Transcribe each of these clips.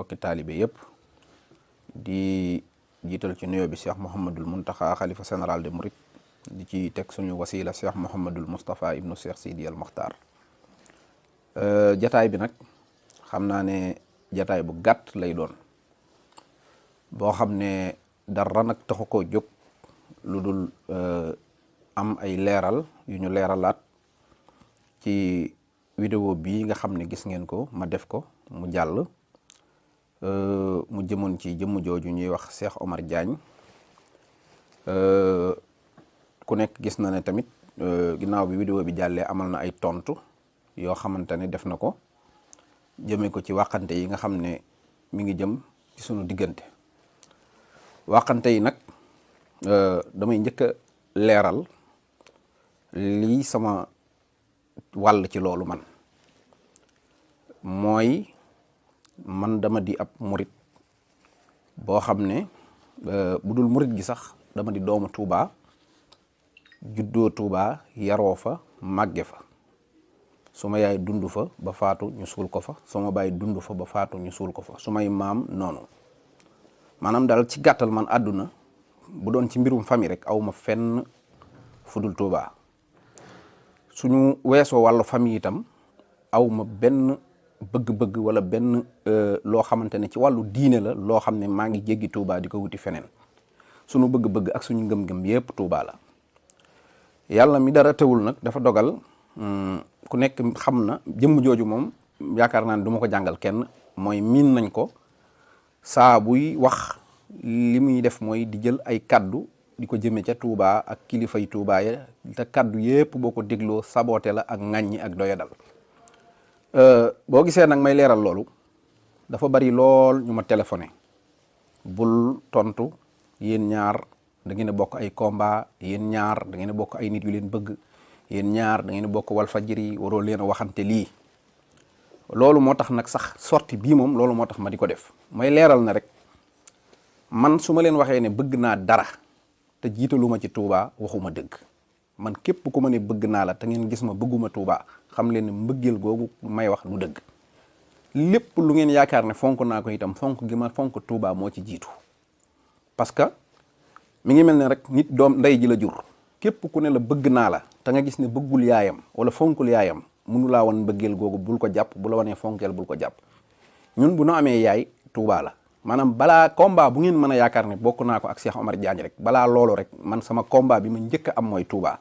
bokki taalibe yëpp di jiital ci nuyoo bi Cheikh Mouhamadul Muntaxa xalifa général de Mouride di ci teg suñu wasila Cheikh Mouhamadul Moustapha ibnu Cheikh Sidi al Mokhtar. Jataay bi nag xam naa ne jataay bu gàtt lay doon boo xam ne dara nag taxu koo jóg lu dul am ay leeral yu ñu leeralaat ci vidéo bii nga xam ne gis ngeen ko ma def ko mu jàll mu jëmoon ci jëmm jooju ñuy wax Cheikh Omar Diagne ku nekk gis na ne tamit ginnaaw bi vidéo bi jàllee amal na ay tontu yoo xamante ne def na ko jëmee ko ci waxante yi nga xam ne mi ngi jëm ci sunu diggante waxante yi nag damay njëkk a leeral lii sama wàll ci loolu man dama di ab murit boo xam ne bu dul murit gi sax dama di doomu Touba juddoo Touba yaroo fa màgge fa suma yaay dund fa ba faatu ñu suul ko fa suma baay dund fa ba faatu ñu suul ko fa sumay maam noonu maanaam daal ci gàttal man àdduna bu doon ci mbirum famille rek aw ma fenn fudul Touba suñu weesoo wàllu famille itam aw ma benn bëgg-bëgg wala benn loo xamante ne ci wàllu diine la loo xam ne maa ngi jéggi Touba di ko wuti feneen suñu bëgg-bëgg ak suñu ngëm-ngëm yépp Touba la yàlla mi dara tewul nag dafa dogal ku nekk xam na jëmm jooju moom yaakaar naa ne du ma ko jàngal kenn mooy miin nañ ko saa buy wax li muy def mooy di jël ay kaddu di ko jëme ca Touba ak kilifay Touba ya te kaddu yépp boo ko dégloo saboote la ak ŋàññi ak doyadal boo gisee nag may leeral loolu dafa bari lool ñu ma téléphoné bul tontu yéen ñaar da ngeen a bokk ay combat yéen ñaar da ngeen a bokk ay nit yu leen bëgg yéen ñaar da ngeen a bokk Walfadjri waroo leen a waxante lii loolu moo tax nag sax sorti bii moom loolu moo tax ma di ko def may leeral na rek man su ma leen waxee ne bëgg naa dara te jiitaluma ci Touba waxuma dëgg man képp ku ma ne bëgg naa la te ngeen gis ma bëgguma Touba xam leen ne mbëggeel googu may wax du dëgg lépp lu ngeen yaakaar ne fonk naa ko itam fonk gi ma fonk Touba moo ci jiitu parce que mi ngi mel ne rek nit doom ndey ji la jur képp ku ne la bëgg naa la te nga gis ne bëggul yaayam wala fonkul yaayam mënu laa wan mbëggeel googu bul ko jàpp bu la wanee fonkeel bul ko jàpp ñun bu nu amee yaay Touba la maanaam balaa combat bu ngeen mën a yaakaar ne bokk naa ko ak Cheikh Omar Diagne rek balaa loolu rek man sama combat bi ma njëkk a am mooy Touba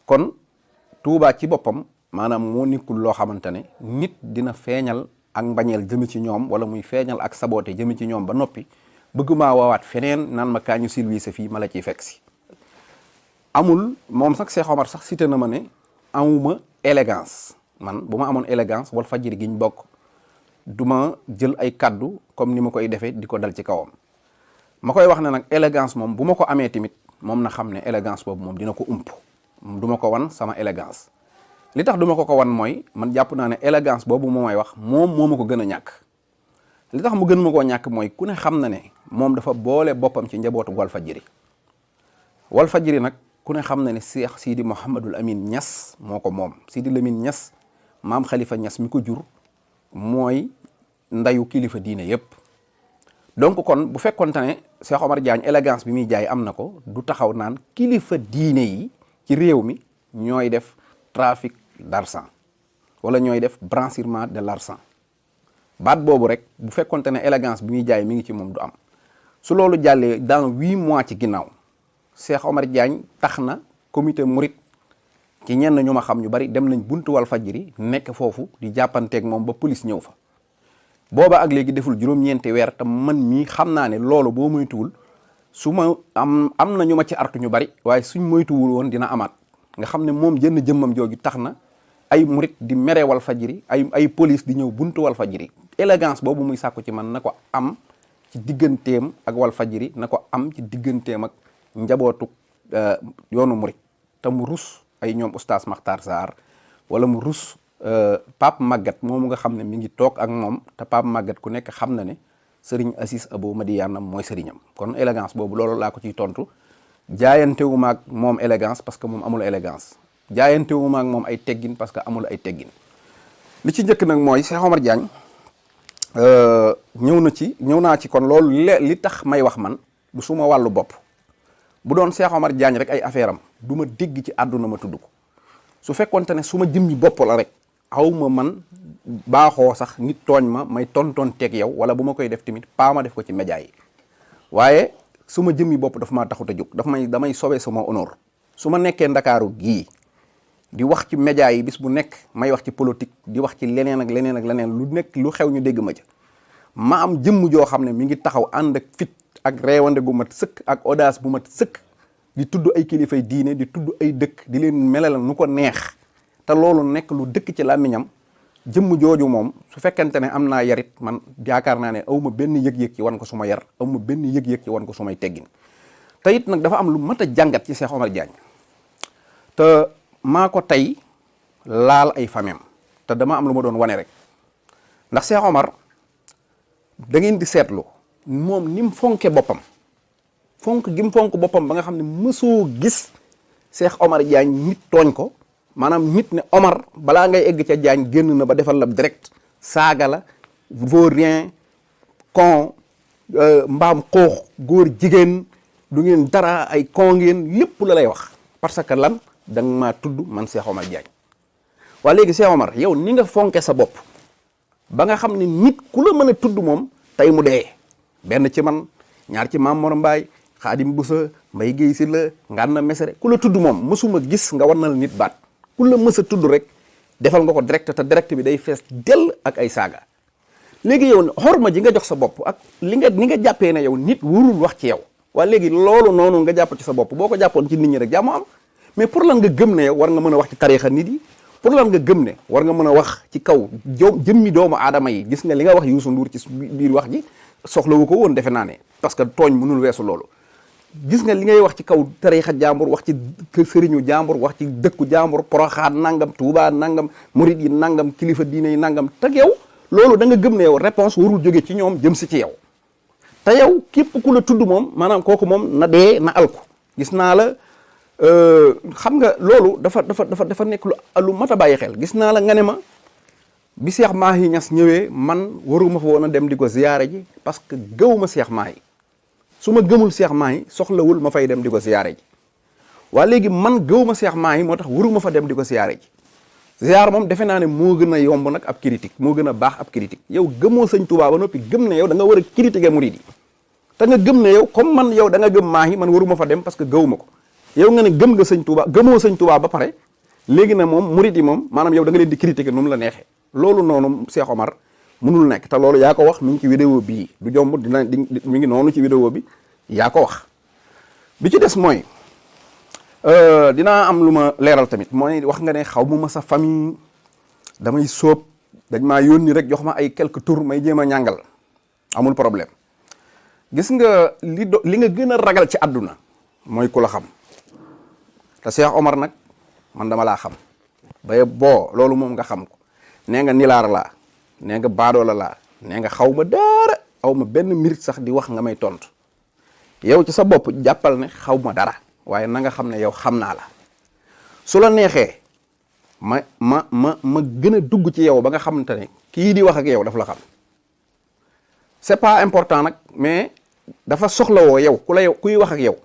kon Touba ci boppam maanaam moo nekkul loo xamante ne nit dina feeñal ak mbañeel jëme ci ñoom wala muy feeñal ak saboote jëme ci ñoom ba noppi bëgguma waawaat feneen naan ma kaa ñu silvise fii ma la ciy fekk si amul moom sax Cheikh Omar sax cité na ma ne amuma élégance man bu ma amoon élégance Walfadjri gi ñu bokk du ma jël ay kaddu comme ni ma koy defee di ko dal ci kawam ma koy wax ne nag élégance moom bu ma ko amee tamit moom na xam ne élégance boobu moom dina ko ump du ma ko wan sama élégance li tax du ma ko wan mooy man jàpp naa ne élégance boobu moo may wax moom moo ma ko gën a ñàkk li tax mu gën ma koo ñàkk mooy ku ne xam na ne moom dafa boole boppam ci njabootu Walfadjri nag ku ne xam na ne Cheikh Sidi Mouhamadul Amin Niass moo ko moom Sidi Lamine Niass maam Khalifa Niass mi ko jur mooy ndayu kilifa diine yépp donc kon bu fekkonte ne Cheikh Omar Diagne élégance bi muy jaay am na ko du taxaw naan kilifa diine yi ci réew mi ñooy def trafic d'argent wala ñooy def blanchiment de l'argent baat boobu rek bu fekkonte ne élégance bi muy jaay mi ngi ci moom du am su loolu jàllee dans 8 mois ci ginnaaw Cheikh Omar Diagne tax na comité Mouride ci ñenn ñu ma xam ñu bari dem nañ buntu Walfadjri nekk foofu di jàppanteeg moom ba police ñëw fa booba ak léegi deful juróom-ñeenti weer te man mii xam naa ne loolu boo moytuwul su ma am na ñu ma ci artu ñu bari waaye suñ moytuwul woon dina amaat nga xam ne moom jënn jëmmam jooju tax na ay murit di mere Walfadjri ay police di ñëw buntu Walfadjri élégance boobu muy sàkku ci man na ko am ci digganteem ak Walfadjri na ko am ci digganteem ak njabootu yoonu murit te mu rus ay ñoom oustaz Makhtar Sarr wala mu rus Pape Maguette moomu nga xam ne mi ngi toog ak moom te Pape Maguette ku nekk xam na ne Serigne Assis Abo Madiyana mooy sëriñam kon élégance boobu loolu laa ko ciy tontu jaayantewu ma ak moom élégance parce que moom amul élégance jaayantewu ma ak moom ay teggin parce que amul ay teggin li ci njëkk nag mooy Cheikh Omar Diagne ñëw naa ci kon loolu li tax may wax man du suma wàllu bopp. bu doon Cheikh Omar Diagne rek ay affaire am du ma dégg ci àdduna ma tudd ko su fekkonte ne su ma jëmmi bopp la rek aw ma man baaxoo sax nit tooñ ma may tontoon teeg yow wala bu ma koy def tamit paa ma def ko ci média yi waaye su ma jëmmi bopp dafa maa taxut a jóg damay sobe sama honneur su ma nekkee ndakaaru gii di wax ci média yi bis bu nekk may wax ci politique di wax ci leneen ak leneen ak leneen lu nekk lu xew ñu dégg ma ca ma am jëmm joo xam ne mi ngi taxaw ànd ak fit ak reewande gu mat sëkk ak audace bu mat sëkk di tudd ay kilifay diine di tudd ay dëkk di leen melal nu ko neex te loolu nekk lu dëkk ci làmmiñam jëmm jooju moom su fekkente ne am naa yarit man yaakaar naa ne aw ma benn yëg-yëg ci wan ko suma yar aw ma benn yëg-yëg ci wan ko sumay teggin te it nag dafa am lu mat a jàngat ci Cheikh Omar Diagne te maa ko tey laal ay famem te dama am lu ma doon wane rek ndax Cheikh Omar da ngeen di seetlu moom ni mu fonke boppam fonk gi mu fonk boppam ba nga xam ne mësoo gis Cheikh Omar Diagne nit tooñ ko maanaam nit ne Omar balaa ngay egg ca Diagne génn na ba defal la direct saaga la vaurien con mbaam xoox góor jigéen du ngeen dara ay con ngeen lépp la lay wax parce que lan da nga maa tudd man Cheikh Omar Diagne waa léegi Cheikh Omar yow ni nga fonke sa bopp ba nga xam ne nit ku la mën a tudd moom tey mu dee benn ci man ñaar ci Maam Mor Mbaay Xaadim Busa Mbay Géy Si la Ngànna Mesere ku la tudd moom mësuma gis nga war na la nit baat ku la mës a tudd rek defal nga ko direct te direct bi day fees dell ak ay saaga léegi yow xorma ji nga jox sa bopp ak ni nga jàppee ne yow nit warul wax ci yow waa léegi loolu noonu nga jàpp ci sa bopp boo ko jàppoon ci nit ñi rek jàmm am mais pour lan nga gëm ne yow war nga mën a wax ci tariixa nit yi pour lan nga gëm ne war nga mën a wax ci kaw jëmmi doomu aadama yi gis nga li nga wax Youssou Ndour ci biir wax ji soxlawu ko woon defe naa ne parce que tooñ mënul weesu loolu gis nga li ngay wax ci kaw tariixa jàmbur wax ci sëriñu jàmbur wax ci dëkku jàmbur Poroxaan nangam Tuubaa nangam murid yi nangam kilifa diine yi nangam te yow loolu da nga gëm ne yow réponse warul jóge ci ñoom jëm si ci yow te yow képp ku la tudd moom maanaam kooku moom na dee na alku gis naa la xam nga loolu dafa nekk lu mat a bàyyi xel gis naa la nga ne ma bi Cheikh Mahi Niass ñëwee man waruma fa woon a dem di ko ziyaare ji parce que gëwuma Cheikh Mahi su ma gëmul Cheikh Mahi soxlawul ma fay dem di ko ziyaare ji waa léegi man gëwuma Cheikh Mahi moo tax waruma fa dem di ko ziyaare ji ziyaar moom defe naa ne moo gën a yomb nag ab critique moo gën a baax ab critique yow gëmoo sëñ Tuubaa ba noppi gëm ne yow da nga war a critiquer murid yi te nga gëm ne yow comme man yow da nga gëm Mahi man waruma fa dem parce que gëwuma ko yow nga ne gëm nga sëñ Tuubaa gëmoo sëñ Tuubaa ba pare léegi na moom murid yi moom maanaam yow da nga leen di critiquer nu mu la neexee loolu noonu Cheikh Omar mënul nekk te loolu yaa ko wax mi ngi ci vidéo bii du jomb mi ngi noonu ci vidéo bi yaa ko wax bi ci des mooy dinaa am lu ma leeral tamit mooy wax nga ne xaw ma sa famille damay sóob dañ maa yónni rek jox ma ay quelques tours may jéem a ñàngal amul problème gis nga li nga gën a ragal ci àdduna mooy ku la xam te Cheikh Omar nag man dama laa xam ba boo loolu moom nga xam ko nee nga nilaar laa nee nga baadoola laa nee nga xaw ma dara aw ma benn mérite sax di wax nga may tontu yow ci sa bopp jàppal ne xaw ma dara waaye na nga xam ne yow xam naa la su la neexee ma gën a dugg ci yow ba nga xamante ne kii di wax ak yow daf la xam c'est pas important nag mais dafa soxlawoo yow kuy wax ak yow